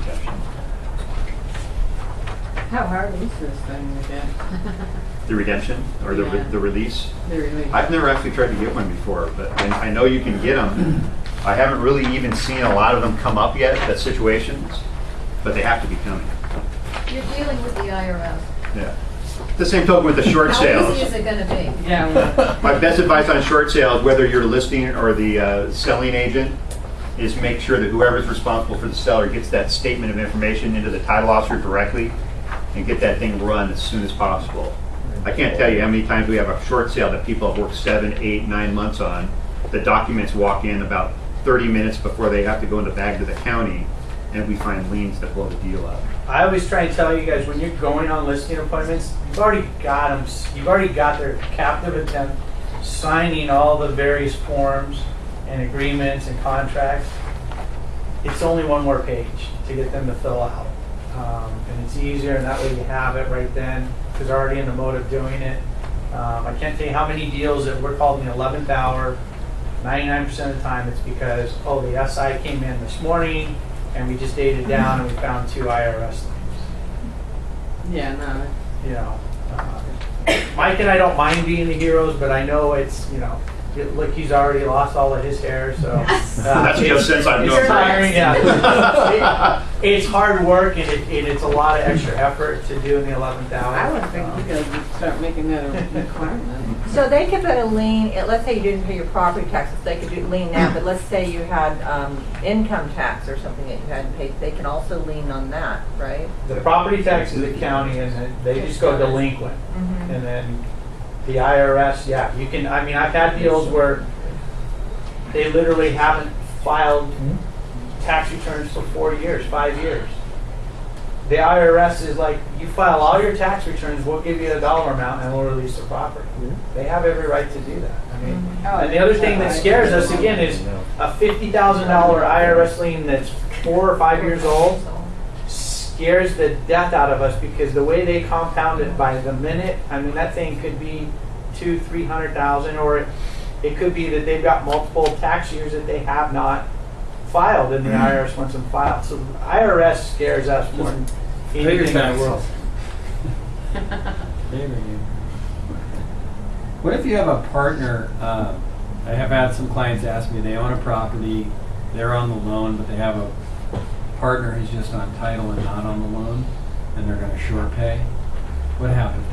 redemption. How hard is this thing to get? The redemption or the release? The release. I've never actually tried to get one before, but I know you can get them. I haven't really even seen a lot of them come up yet, the situations, but they have to be coming. You're dealing with the IRS. Yeah. The same token with the short sales. How easy is it going to be? Yeah. My best advice on short sales, whether you're listing or the selling agent, is make sure that whoever's responsible for the seller gets that statement of information into the title officer directly and get that thing run as soon as possible. I can't tell you how many times we have a short sale that people have worked 7, 8, 9 months on. The documents walk in about 30 minutes before they have to go in the bag to the county, and we find liens that blow the deal up. I always try and tell you guys, when you're going on listing appointments, you've already got them, you've already got their captive intent, signing all the various forms and agreements and contracts. It's only one more page to get them to fill out. And it's easier, and that way you have it right then, because they're already in the mode of doing it. I can't tell you how many deals that we're called in the 11th hour. 99% of the time it's because, oh, the SI came in this morning, and we just dated down and we found 2 IRS things. Yeah, no. You know, Mike and I don't mind being the heroes, but I know it's, you know, look, he's already lost all of his hair, so. That's just since I've known It's him. tiring, yeah. It's hard work, and it's a lot of extra effort to do in the 11th hour. I would think you could start making that a requirement. So they could put a lien, let's say you didn't pay your property taxes, they could do lien that, but let's say you had income tax or something that you hadn't paid, they can also lien on that, right? The property tax is the county, and they just go delinquent. Mhm. And then the IRS, yeah, you can, I mean, I've had deals where they literally haven't filed tax returns for 4 years, 5 years. The IRS is like, you file all your tax returns, we'll give you a dollar amount and we'll release the property. They have every right to do that. I mean, and the other thing that scares us again is a $50,000 IRS lien that's 4 or 5 years old scares the death out of us, because the way they compound it by the minute, I mean, that thing could be 200,000-300,000, or it could be that they've got multiple tax years that they have not filed, and the IRS wants them filed. So IRS scares us more than anything in the world. What if you have a partner? I have had some clients ask me, they own a property, they're on the loan, but they have a partner who's just on title and not on the loan, and they're going to short pay. What happens?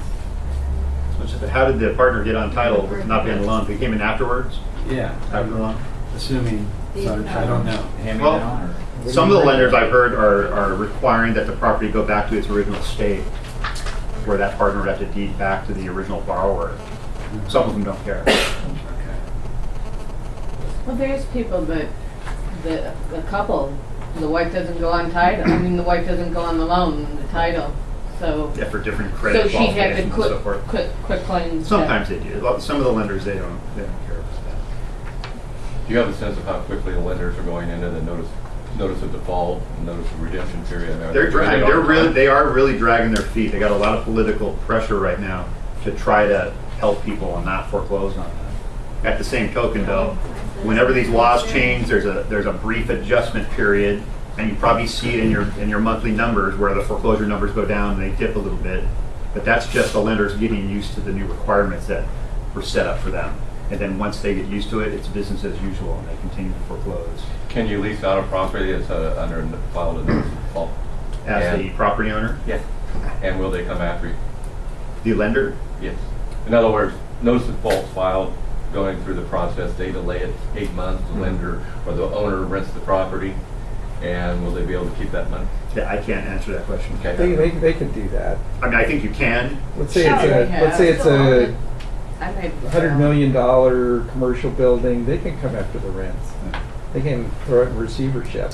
How did the partner get on title with not being on the loan? They came in afterwards? Yeah, After the loan? assuming, so I don't know. Well, some of the lenders I've heard are requiring that the property go back to its original state, where that partner would have to deed back to the original borrower. Some of them don't care. Okay. Well, there's people that the couple, the wife doesn't go on title. I mean, the wife doesn't go on the loan, the title. So Yeah, for different credit so she'd have to qualifications and so forth. quit claims. Sometimes they do. Some of the lenders, they don't care about that. Do you have a sense of how quickly the lenders are going into the notice of default, notice of redemption period? They are really dragging their feet. They got a lot of political pressure right now to try to help people and not foreclose on them. At the same token, though, whenever these laws change, there's a brief adjustment period, and you probably see it in your monthly numbers where the foreclosure numbers go down and they dip a little bit. But that's just the lenders getting used to the new requirements that were set up for them. And then once they get used to it, it's business as usual, and they continue to foreclose. Can you lease out a property that's filed a notice of default? As the property owner, Yes. And will they come after you? the lender, Yes. In other words, notice of default filed, going through the process, they delay it 8 months, the lender or the owner rents the property, and will they be able to keep that money? yeah, I can't answer that question. Okay. They could do that. I mean, I think you can. Let's say Sure, it's a I made $100 million commercial building. They can come after the rents. They can throw it in receivership.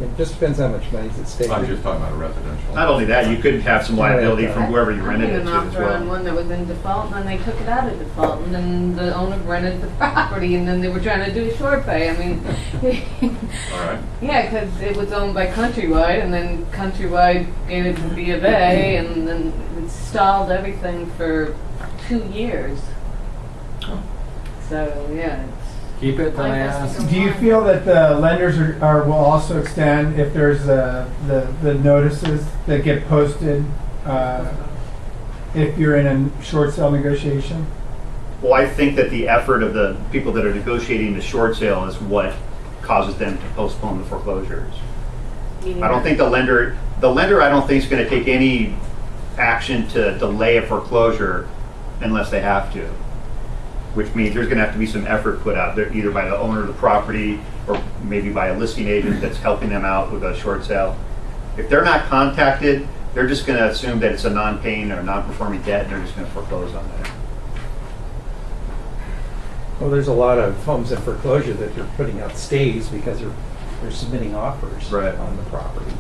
It just depends how much money's at stake. I'm just talking about residential. Not only that, you could have some liability from whoever you I rented made it an to as offer on well. one that was in default, and then they took it out of default, and then the owner rented the property, and then they were trying to do a short pay. I mean, All right. yeah, because it was owned by Countrywide, and then Countrywide gave it to B of A, and then it stalled everything for 2 years. So yeah, it's, Keep it till I ask. Do you feel that the lenders will also extend if there's the notices that get posted if you're in a short sale negotiation? Well, I think that the effort of the people that are negotiating the short sale is what causes them to postpone the foreclosures. I don't think the lender I don't think is going to take any action to delay a foreclosure unless they have to, which means there's going to have to be some effort put out there either by the owner of the property or maybe by a listing agent that's helping them out with a short sale. If they're not contacted, they're just going to assume that it's a non-paying or non-performing debt and they're just going to foreclose on that. Well, there's a lot of homes in foreclosure that they're putting out stays because they're submitting offers Right. on the property.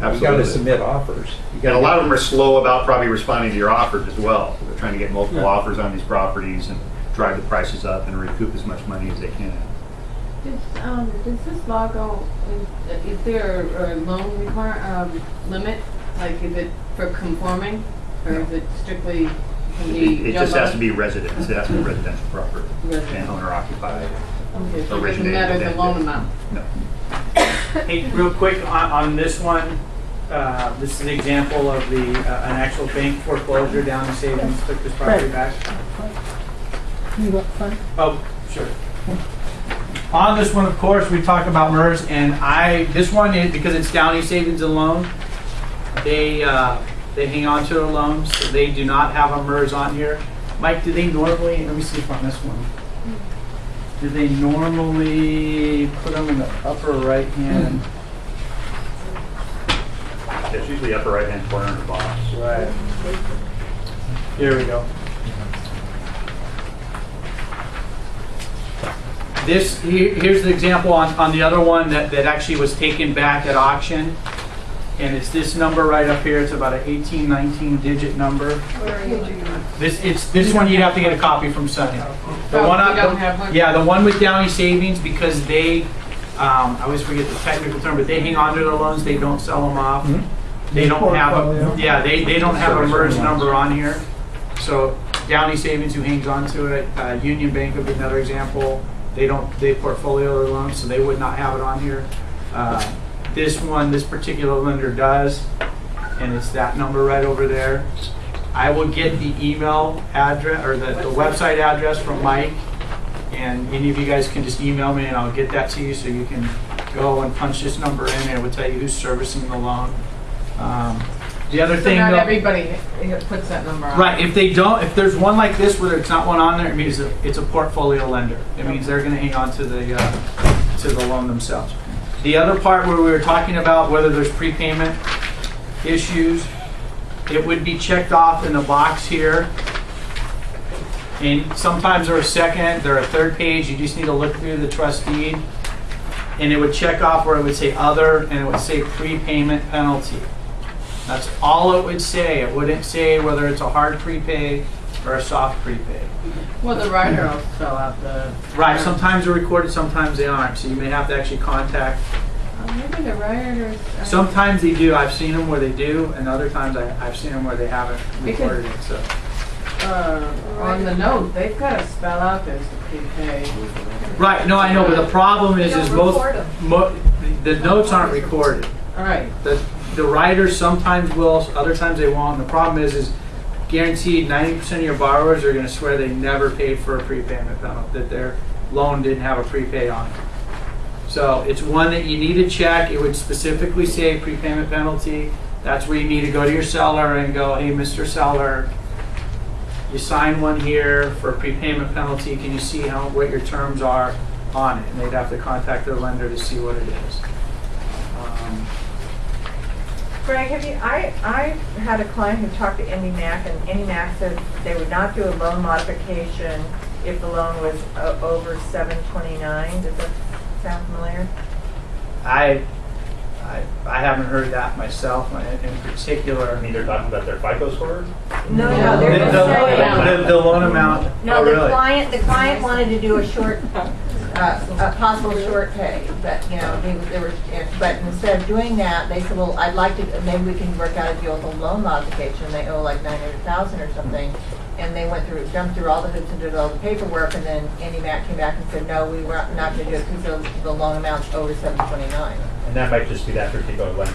Absolutely. You got to submit offers. And a lot of them are slow about probably responding to your offers as well. They're trying to get multiple Yeah. offers on these properties and drive the prices up and recoup as much money as they can. Does this law go, is there a loan limit? Like, is it for conforming, or is it strictly can be It just has to jumbo? be residence. It has to be residential property Residential. and owner occupied. Okay, so it doesn't originated matter the within loan the- amount? No. Hey, real quick on this one, this is an example of an actual bank foreclosure down in Savings, took this property back. Oh, sure. On this one, of course, we talk about MERS, and this one is, because it's Downey Savings and Loan, they hang on to their loans, so they do not have a MERS on here. Mike, do they normally, let me see if on this one, do they normally put them in the upper right hand? It's usually upper right-hand corner of the box. Right. Here we go. Here's the example on the other one that actually was taken back at auction. And it's this number right up here. It's about an 18, 19 digit number. This one you'd have to get a copy from Sunny. The Oh, one you don't have one? Yeah, the one with Downey Savings, because they, I always forget the technical term, but they hang on to their loans, they don't sell them off. They don't have Portfolio. they don't have a MERS number on here. So Downey Savings, who hangs on to it, Union Bank would be another example. They portfolio their loans, so they would not have it on here. This particular lender does, and it's that number right over there. I will get the email address or the website address from Mike, and any of you guys can just email me and I'll get that to you so you can go and punch this number in and it will tell you who's servicing the loan. The other So thing, not though- everybody puts that number on. Right, if there's one like this where it's not one on there, it means it's a portfolio lender. It means they're gonna hang on to the loan themselves. The other part where we were talking about whether there's prepayment issues, it would be checked off in the box here. And sometimes they're a second, they're a third page, you just need to look through the trust deed. And it would check off where it would say other, and it would say prepayment penalty. That's all it would say. It wouldn't say whether it's a hard prepay or a soft prepay. Well, the writer will spell out the. Right, sometimes they're recorded, sometimes they aren't, so you may have to actually contact. Maybe the writers. Sometimes they do, I've seen them where they do, and other times I've seen them where they haven't recorded it, so. On the note, they've got to spell out there's the prepay. Right, no, I know, but the problem is They don't most, record 'em. the notes aren't recorded. All right. The writers sometimes will, other times they won't. The problem is guaranteed 90% of your borrowers are going to swear they never paid for a prepayment penalty, that their loan didn't have a prepay on it. So it's one that you need to check. It would specifically say prepayment penalty. That's where you need to go to your seller and go, hey, Mr. Seller, you sign one here for a prepayment penalty. Can you see what your terms are on it? And they'd have to contact their lender to see what it is. Greg, I had a client who talked to IndyMac, and IndyMac said they would not do a loan modification if the loan was over 729. Does that sound familiar? I haven't heard that myself in particular. I mean, they're talking about their FICO score? No, The, they're just saying. the loan amount. No, Oh, the really? client wanted to do a short, a possible short pay, but, you know, they were, but instead of doing that, they said, well, I'd like to, maybe we can work out a deal with a loan modification. They owe like 900,000 or something, and they jumped through all the hoops and did all the paperwork, and then Andy Mac came back and said, no, we were not gonna do it because the loan amount's over 729. And that might just be that particular lender.